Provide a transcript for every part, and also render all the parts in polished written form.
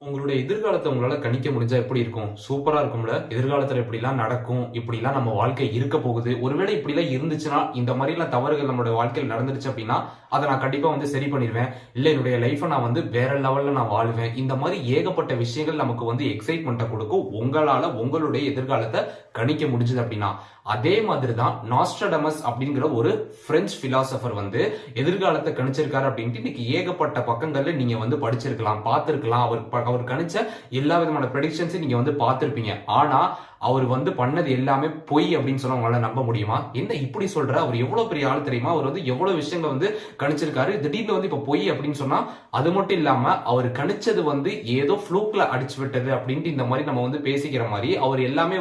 உங்களுடைய எதிர்காலத்தை உங்களால கணிக்க முடிஞ்சா எப்படி இருக்கும்? சூப்பரா இருக்கும்ல. எதிர்காலத்துல இப்படிலாம் நடக்கும், இப்படிலாம் நம்ம வாழ்க்கை இருக்க போகுது. ஒருவேளை இப்படிலாம் இருந்துச்சுன்னா, இந்த மாதிரிலாம் தவறுகள் நம்மளுடைய வாழ்க்கையில் நடந்துருச்சு அப்படின்னா, அத நான் கண்டிப்பா சரி பண்ணிருவேன். இல்ல என்னுடைய லைஃப்ப நான் வேற லெவல்ல நான் வாழுவேன். இந்த மாதிரி ஏகப்பட்ட விஷயங்கள் நமக்கு எக்ஸைட்மெண்ட்ட கொடுக்கும். உங்களால உங்களுடைய எதிர்காலத்தை கணிக்க முடிஞ்சது அப்படின்னா. அதே மாதிரி தான் நாஸ்ட்ராடமஸ் அப்படிங்கிற ஒரு பிரெஞ்சு பிலாசபர் எதிர்காலத்தை கணிச்சிருக்காரு அப்படின்ட்டு இன்னைக்கு ஏகப்பட்ட பக்கங்கள்ல நீங்க படிச்சிருக்கலாம், பார்த்திருக்கலாம். அவர் கணிச்ச எல்லா விதமான ப்ரெடிக்ஷன்ஸையும் நீங்க பார்த்திருப்பீங்க. ஆனா அவர் பண்ணது எல்லாமே பொய் அப்படின்னு சொன்னா உங்களால நம்ப முடியுமா? என்ன இப்படி சொல்ற? அவர் எவ்வளவு பெரிய ஆள் தெரியுமா? அவர் எவ்வளவு விஷயங்களை கணிச்சிருக்காரு. திடீர்னு இப்ப பொய் அப்படின்னு சொன்னா அது மட்டும் இல்லாம அவர் கணிச்சது ஏதோ ஃப்ளூக்ல அடிச்சு விட்டது அப்படின்ட்டு இந்த மாதிரி நம்ம பேசிக்கிற மாதிரி அவர் எல்லாமே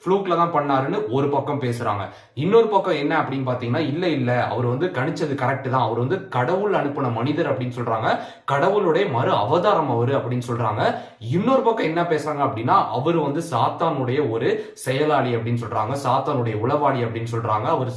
ஃப்ளூக்ல தான் பண்ணாருன்னு ஒரு பக்கம் பேசுறாங்க. இன்னொரு பக்கம் என்ன அப்படின்னு பாத்தீங்கன்னா இல்ல அவர் கணிச்சது கரெக்ட் தான். அவர் கடவுள் அனுப்பின மனிதர் அப்படின்னு சொல்றாங்க. கடவுளுடைய மறு அவதாரம் அவரு அப்படின்னு சொல்றாங்க. இன்னொரு பக்கம் என்ன பேசுறாங்க அப்படின்னா அவர் சாத்தானுடைய ஒரு செயலாளி அப்படின்னு சொல்றாங்க. சாத்தானுடைய உளவாளி அப்படின்னு சொல்றாங்க. அவர்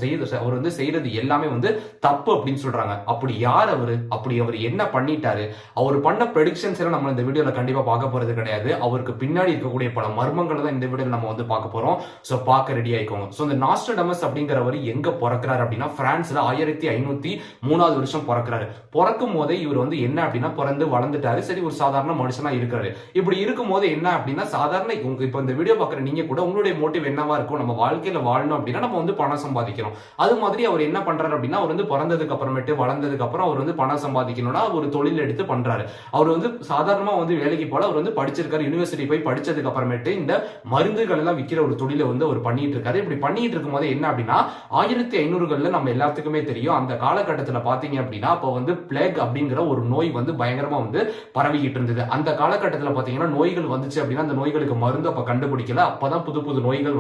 செய்யறது எல்லாமே தப்பு அப்படின்னு சொல்றாங்க. அப்படி யார் அவரு? அப்படி அவர் என்ன பண்ணிட்டாரு? அவர் பண்ண ப்ரெடிக்ஷன்ஸ் எல்லாம் நம்ம இந்த வீடியோல கண்டிப்பா பார்க்க போறது கிடையாது. அவருக்கு பின்னாடி இருக்கக்கூடிய பல மர்மங்களை தான் இந்த வீடியோல நம்ம பார்க்க போறோம். சோ பார்க்க ரெடி ஆயிக்கோங்க. சோ இந்த நாஸ்ட்ராடமஸ் அப்படிங்கிறவர் எங்க பிறக்கிறாரு அப்படின்னா பிரான்ஸ்ல 1503வது வருஷம் பிறக்கிறாரு. பிறக்கும் போதே இவர் என்ன அப்படின்னா பிறந்து வளர்ந்துட்டாரு. சரி ஒரு சாதாரண மனுஷனா இருக்காரு. இப்படி இருக்கும் போது என்ன அப்படின்னா சாதாரண இப்ப இந்த வீடியோ பாக்குற நீங்க கூட உங்களுடைய மோட்டிவ் என்னவா இருக்கும்? நம்ம வாழ்க்கையில வாழணும் அப்படின்னா நம்ம பணம் சம்பாதிக்கணும். அது மாதிரி அவர் என்ன பண்றாரு அப்படின்னா அவர் பிறந்ததுக்கு அப்புறமேட்டு வளர்ந்ததுக்கு அப்புறம் அவர் பணம் சம்பாதிக்கணும்னா ஒரு தொழில் எடுத்து பண்றாரு. அவர் சாதாரணமா வேலைக்கு போல அவர் படிச்சிருக்காரு. யூனிவர்சிட்டி போய் படிச்சதுக்கு அப்புறமேட்டு இந்த மருந்துகள் எல்லாம் விற்கிற ஒரு தொழிலை அவர் பண்ணிட்டு இருக்காரு. இப்படி பண்ணிட்டு இருக்கும் போது என்ன அப்படின்னா 1500கள்ல நம்ம எல்லாத்துக்குமே தெரியும். அந்த காலகட்டத்தில் பாத்தீங்க அப்படின்னா அப்ப பிளேக் அப்படிங்கிற ஒரு நோய் பயங்கரமா பரவிக்கிட்டு இருந்தது. அந்த காலகட்டத்தில் பாத்தீங்கன்னா நோய்கள் வந்துச்சு அப்படின்னா அந்த நோய்களுக்கு மருந்து அப்ப கண்டுபிடிக்கல. அப்பதான் புது புது நோய்கள்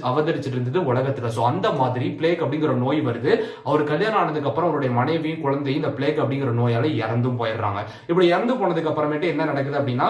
அவதரிச்சிட்டு இருந்தது உலகத்துல. சோ அந்த மாதிரி பிளேக் அப்படிங்கிற நோய் வருது. அவர் கல்யாணம் ஆனதுக்கு அப்புறம் அவருடைய மனைவியும் குழந்தையும் இந்த பிளேக் அப்படிங்கிற நோயால இறந்தும் போயிடுறாங்க. இப்படி இறந்து போனதுக்கு அப்புறமேட்டு என்ன நடக்குது அப்படின்னா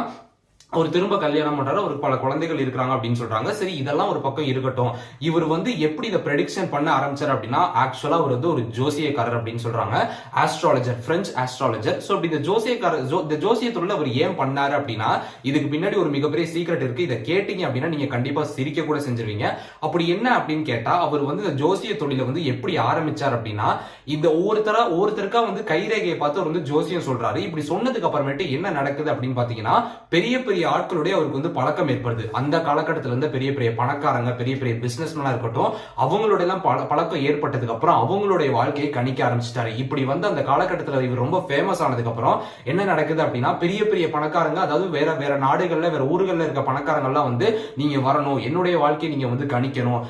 அவர் திரும்ப கல்யாணம் பண்றாரு. அவருக்கு பல குழந்தைகள் இருக்காங்க அப்படின்னு சொல்றாங்க. சரி இதெல்லாம் ஒரு பக்கம் இருக்கட்டும். இவர் எப்படி இதை ப்ரெடிக்ஷன் பண்ண ஆரம்பிச்சார் அப்படின்னா ஆக்சுவலா அவர் ஒரு ஜோசியக்காரர் அப்படின்னு சொல்றாங்க. Astrologer, French astrologer. சோ இந்த ஜோசியத்துறையில அவர் ஏன் பண்ணாரு அப்படின்னா இதுக்கு பின்னாடி ஒரு மிகப்பெரிய சீக்ரெட் இருக்கு. இதை கேட்டீங்க அப்படின்னா நீங்க கண்டிப்பா சிரிக்க கூட செஞ்சிருவீங்க. அப்படி என்ன அப்படின்னு கேட்டா அவர் இந்த ஜோசிய தொழில எப்படி ஆரம்பிச்சார் அப்படின்னா இந்த ஒவ்வொருத்தருக்கா கைரேகையை பார்த்து அவர் ஜோசியம் சொல்றாரு. இப்படி சொன்னதுக்கு அப்புறமேட்டு என்ன நடக்குது அப்படின்னு பாத்தீங்கன்னா பெரிய பெரிய ஆட்களுடைய அவருக்கு பழக்கம் ஏற்படுது. அந்த காலகட்டத்தில் இருந்த பெரிய பெரிய பணக்காரங்க, பெரிய பெரிய பிசினஸ்மேனா இருக்கட்டும், அவங்களோட எல்லாம் பழக்கம் ஏற்பட்டதுக்கு அப்புறம் அவங்களுடைய வாழ்க்கையை கணிக்க ஆரம்பிச்சிட்டாரு. இப்படி அந்த காலகட்டத்தில் இவர் ரொம்ப ஃபேமஸ் ஆனதுக்கு அப்புறம் என்ன நடக்குது அப்படின்னா பெரிய பெரிய பணக்காரங்க, அதாவது வேற வேற நாடுகள்ல வேற ஊர்கள்ல இருக்க பணக்காரங்க எல்லாம் நீங்க வரணும், என்னுடைய வாழ்க்கையை நீங்க கணிக்கணும்,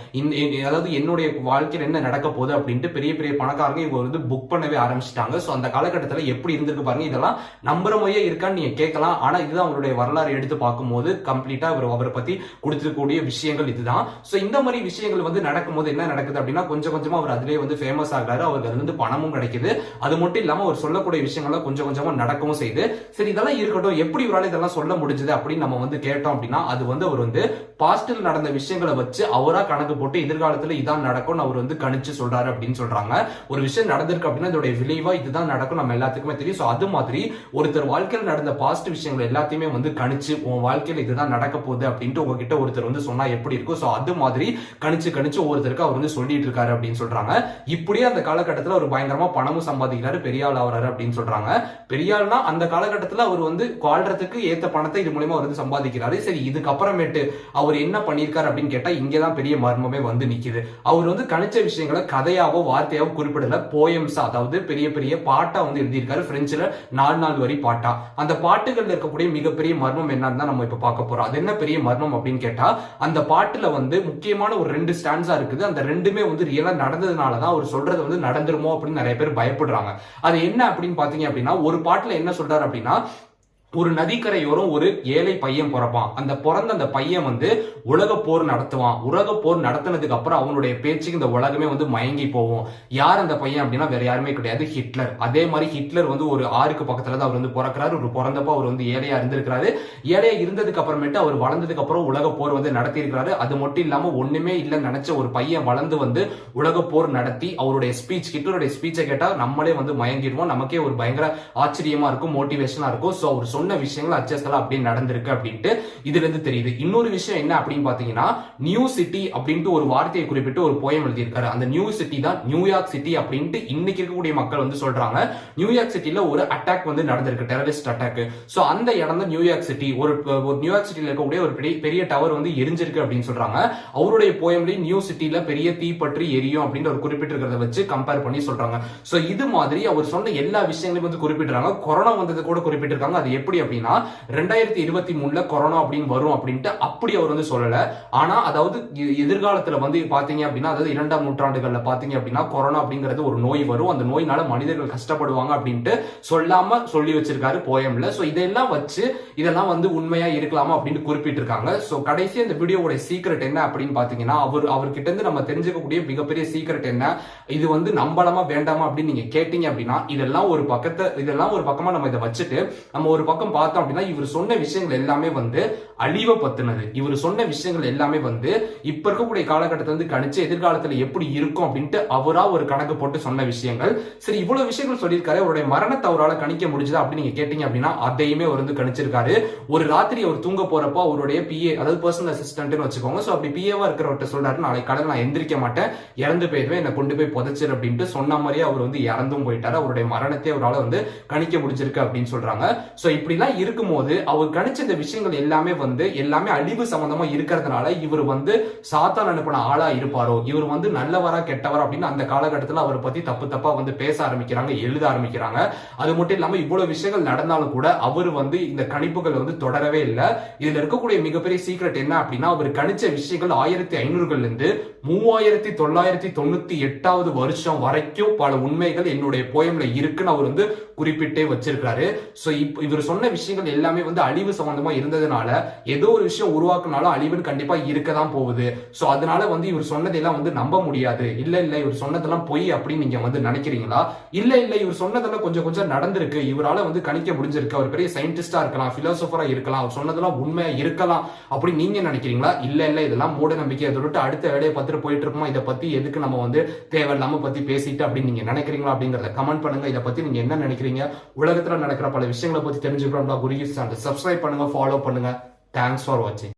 அதாவது என்னுடைய வாழ்க்கையில் என்ன நடக்க போகுது அப்படின்ட்டு பெரிய பெரிய பணக்காரங்க இவங்க புக் பண்ணவே ஆரம்பிச்சிட்டாங்க. சோ அந்த காலகட்டத்தில் எப்படி இருந்திருக்கு பாருங்க. இதெல்லாம் நம்புற மாதிரியே இருக்கான்னு நீங்க கேட்கலாம். ஆனா இதுதான் அவருடைய வரலாறு எடுத்து பார்க்கும்போது கம்ப்ளீட்டா அவரை பத்தி கொடுத்திருக்கக்கூடிய விஷயங்கள் இதுதான். சோ இந்த மாதிரி விஷயங்கள் நடக்கும்போது என்ன நடக்குது அப்படின்னா கொஞ்சம் கொஞ்சமா அவர் அதிலே ஃபேமஸ் ஆகிறாரு. அவருக்கு அது பணமும் கிடைக்குது. அது மட்டும் இல்லாம அவர் சொல்லக்கூடிய விஷயங்கள்லாம் கொஞ்சம் கொஞ்சமா நடக்கவும் செய்யுது. சரி இதெல்லாம் இருக்கட்டும், எப்படி இவரால் இதெல்லாம் சொல்ல முடிஞ்சது அப்படின்னு நம்ம கேட்டோம் அப்படின்னா அது அவர் பாஸ்டில் நடந்த விஷயங்களை வச்சு அவரா கணக்கு போட்டு எதிர்காலத்துல இதான் நடக்கும் அவர் கணிச்சு சொல்றாரு அப்படின்னு சொல்றாங்க. ஒரு விஷயம் நடந்திருக்கு அப்படின்னா இதோட விளைவா இதுதான் நடக்கும் நம்ம எல்லாத்துக்குமே தெரியும். சோ அது மாதிரி ஒருத்தர் வாழ்க்கையில் நடந்த பாஸ்ட் விஷயங்கள் எல்லாத்தையுமே கணிச்சு உன் வாழ்க்கையில இதுதான் நடக்க போகுது அப்படின்ட்டு உங்ககிட்ட ஒருத்தர் சொன்னா எப்படி இருக்கும். சோ அது மாதிரி கணிச்சு ஒவ்வொருத்தருக்கு அவர் சொல்லிட்டு இருக்காரு அப்படின்னு சொல்றாங்க. இப்படியே அந்த காலகட்டத்தில் அவர் பயங்கரமா பணமும் சம்பாதிக்கிறாரு, பெரிய ஆள் ஆகிறாரு அப்படின்னு சொல்றாங்க. பெரிய ஆள்னா அந்த காலகட்டத்தில் அவர் வாழ்றதுக்கு ஏத்த பணத்தை இது மூலமா சம்பாதிக்கிறாரு. சரி இதுக்கப்புறமேட்டு அவர் என்ன பண்ணிருக்காரு அப்படின்னு கேட்டா இங்கதான் பெரிய மர்மமே நிக்குது. அவர் கணிச்ச விஷயங்களை கதையாவோ வார்த்தையாவோ குறிப்பிடல, போயம்ஸா அதாவது பெரிய பெரிய பாட்டா எழுதியிருக்காரு. பிரெஞ்சுல 4 வரி பாட்டா. அந்த பாட்டுகள்ல இருக்கக்கூடிய மிகப்பெரிய மர்மம் என்னன்னு நம்ம இப்ப பார்க்க போறோம். அது என்ன பெரிய மர்மம் அப்படின்னு கேட்டா அந்த பாட்டுல முக்கியமான ஒரு 2 ஸ்டான்ஸா இருக்குது. அந்த ரெண்டுமே ரியலா நடந்ததுனாலதான் அவர் சொல்றது நடந்துருமோ அப்படின்னு நிறைய பேர் பயப்படுறாங்க. அது என்ன அப்படின்னு பாத்தீங்க அப்படின்னா ஒரு பாட்டுல என்ன சொல்றாரு அப்படின்னா ஒரு நதிக்கரையோரம் ஒரு ஏழை பையன் பிறப்பான். அந்த பிறந்த அந்த பையன் உலக போர் நடத்துவான். உலக போர் நடத்தினதுக்கு அப்புறம் அவனுடைய பேச்சுக்கு இந்த உலகமே மயங்கி போவோம். யார் அந்த பையன் அப்படின்னா வேற யாருமே கிடையாது, ஹிட்லர். அதே மாதிரி ஹிட்லர் ஒரு ஆறுக்கு பக்கத்துல தான் அவர் பிறக்கிறாரு. ஒரு பிறந்தப்ப அவர் ஏழையா இருந்திருக்கிறாரு. ஏழையா இருந்ததுக்கு அப்புறமேட்டு அவர் வளர்ந்ததுக்கு அப்புறம் உலக போர் நடத்தி இருக்கிறாரு. அது மட்டும் இல்லாம ஒண்ணுமே இல்லைன்னு நினைச்ச ஒரு பையன் வளர்ந்து உலக போர் நடத்தி அவருடைய ஸ்பீச், ஹிட்லருடைய ஸ்பீச்சை கேட்டா நம்மளே மயங்கிடுவோம். நமக்கே ஒரு பயங்கர ஆச்சரியமா இருக்கும், மோட்டிவேஷனா இருக்கும். சோ அவர் சொன்ன விஷயங்கள் அச்சஸ்தலா அப்படி நடந்திருக்கு அப்படின்ட்டு இதுல இருந்து தெரியுது. இன்னொரு விஷயம் என்ன அப்படின்னு பாத்தீங்கன்னா, நியூ சிட்டி அப்படின்ட்டு ஒரு வார்த்தையை குறிப்பிட்டு ஒரு போயம் எழுதியிருக்காரு. அந்த நியூ சிட்டி தான் நியூயார்க் சிட்டி அப்படின்ட்டு இன்னைக்கு இருக்கக்கூடிய மக்கள் வந்து சொல்றாங்க. நியூயார்க் சிட்டில ஒரு அட்டாக் வந்து நடந்திருக்கு, டெரரிஸ்ட் அட்டாக். சோ அந்த இடம் தான் நியூயார்க் சிட்டி. ஒரு நியூயார்க் சிட்டில இருக்கக்கூடிய ஒரு பெரிய டவர் வந்து எரிஞ்சிருக்கு அப்படின்னு சொல்றாங்க. அவருடைய போயம்லயும் நியூ சிட்டில பெரிய தீ பற்றி எரியும் அப்படின்னு ஒரு குறிப்பிட்டிருக்கிறத வச்சு கம்பேர் பண்ணி சொல்றாங்க. சோ இது மாதிரி அவர் சொன்ன எல்லா விஷயங்களையும் வந்து குறிப்பிட்டிருக்காங்க. கொரோனா வந்தது கூட குறிப்பிட்டிருக்காங்க. அது எப்படி அப்படின்னா 2023ல கொரோனா அப்படின்னு வரும் அப்படின்ட்டு அப்படி அவர் வந்து சொல்லல. ஆனா அதாவது எதிர்காலத்துல வந்து பாத்தீங்க அப்படின்னா, அதாவது 2ஆம் நூற்றாண்டுகள்ல பாத்தீங்க அப்படின்னா கொரோனா அப்படிங்கிறது ஒரு நோய் வரும், அந்த நோயினால மனிதர்கள் கஷ்டப்படுவாங்க அப்படின்ட்டு சொல்லாம சொல்லி வச்சிருக்காரு போயம்ல. சோ இதெல்லாம் வச்சு இதெல்லாம் வந்து உண்மையா இருக்கலாமா அப்படின்னு குறிப்பிட்டிருக்காங்க. சோ கடைசியா இந்த வீடியோவோட சீக்ரெட் என்ன அப்படின்னு பாத்தீங்கன்னா, அவர்கிட்ட இருந்து நம்ம தெரிஞ்சுக்கக்கூடிய மிகப்பெரிய சீக்ரெட் என்ன, இது வந்து நம்பலாமா வேண்டாமா அப்படின்னு நீங்க கேட்டீங்க அப்படின்னா, இதெல்லாம் ஒரு பக்கமா நம்ம இதை வச்சுட்டு நம்ம ஒரு பக்கம் பார்த்தோம் அப்படின்னா, இவர் சொன்ன விஷயங்கள் எல்லாமே வந்து அழிவை பத்தினது. இவர் சொன்ன விஷயங்கள் எல்லாமே வந்து இப்ப இருக்கக்கூடிய காலகட்டத்தை வந்து கணிச்சு எதிர்காலத்துல எப்படி இருக்கும் அப்படின்ட்டு அவரா ஒரு கணக்கு போட்டு சொன்ன விஷயங்கள். சரி, இவ்வளவு விஷயங்கள் சொல்லியிருக்காரு, அவருடைய மரணத்தை அவரால் கணிக்க முடிஞ்சதா அப்படின்னு நீங்க கேட்டீங்க அப்படின்னா, அதையுமே அவர் வந்து கணிச்சிருக்காரு. ஒரு ராத்திரி அவர் தூங்க போறப்போ அவருடைய பிஏ, அதாவது பர்சனல் அசிஸ்டன்ட்னு வச்சுக்கோங்க. சோ அப்படி பிஏவா இருக்கிறவர்கிட்ட சொல்றாரு, நாளை கடல் நான் எந்திரிக்க மாட்டேன், இறந்து போயிடுவேன், என்னை கொண்டு போய் புதைச்சிரு அப்படின்ட்டு சொன்ன மாதிரியே அவர் வந்து இறந்தும் போயிட்டாரு. அவருடைய மரணத்தை அவரால் வந்து கணிக்க முடிஞ்சிருக்கு அப்படின்னு சொல்றாங்க. சோ இப்படிலாம் இருக்கும்போது அவர் கணிச்ச இந்த விஷயங்கள் எல்லாமே அழிவு சம்பந்தமா இருக்கிறதுனால இவர் வந்து சாத்தான் அனுப்பின ஆளா இருப்பாரோ, இவர் வந்து நல்லவரா கெட்டவரா அப்படின்னு அந்த காலகட்டத்தில் அவரை பத்தி தப்பா வந்து பேச ஆரம்பிக்கிறாங்க, எழுத ஆரம்பிக்கிறாங்க. அது மட்டும் இல்லாம இவ்வளவு விஷயங்கள் நடந்தாலும் கூட அவர் வந்து இந்த கணிப்புகள் வந்து தொடரவே இல்லை. இதுல இருக்கக்கூடிய மிகப்பெரிய சீக்ரெட் என்ன அப்படின்னா, அவர் கணிச்ச விஷயங்கள் 1500கள்ல இருந்து 3998வது வருஷம் வரைக்கும் பல உண்மைகள் என்னுடைய போயம்ல இருக்குன்னு அவர் வந்து குறிப்பிட்டே வச்சிருக்காரு. சோ இவர் சொன்ன விஷயங்கள் எல்லாமே வந்து அழிவு சம்பந்தமா இருந்ததுனால ஏதோ ஒரு விஷயம் உருவாக்குனாலும் அழிவுன்னு கண்டிப்பா இருக்கதான் போகுது. சோ அதனால வந்து இவர் சொன்னதெல்லாம் வந்து நம்ப முடியாது. இல்ல இவர் சொன்னதெல்லாம் பொய் அப்படின்னு நீங்க வந்து நினைக்கிறீங்களா? இல்ல இவர் சொன்னதெல்லாம் கொஞ்சம் நடந்திருக்கு, இவரால வந்து கணிக்க முடிஞ்சிருக்கு, அவர் பெரிய சயின்டிஸ்டா இருக்கலாம், பிலாசபரா இருக்கலாம், அவர் சொன்னதெல்லாம் உண்மையா இருக்கலாம் அப்படி நீங்க நினைக்கிறீங்களா? இல்ல இதெல்லாம் மூட நம்பிக்கை, அதை விட்டு அடுத்த வேலையை பார்த்துட்டு போயிட்டு இருக்கோமா, இதை பத்தி எதுக்கு நம்ம வந்து தேவையில்லாம பத்தி பேசிட்டு அப்படின்னு நீங்க நினைக்கிறீங்களா அப்படிங்கறத கமெண்ட் பண்ணுங்க. இதை பத்தி நீங்க என்ன நினைக்கிறீங்க? உலகத்துல நடக்கிற பல விஷயங்களை பத்தி தெரிஞ்சுக்கிறோம். குருகி சேனல் சப்ஸ்கிரைப் பண்ணுங்க, ஃபாலோ பண்ணுங்க. தேங்க்ஸ் ஃபார் வாட்சிங்.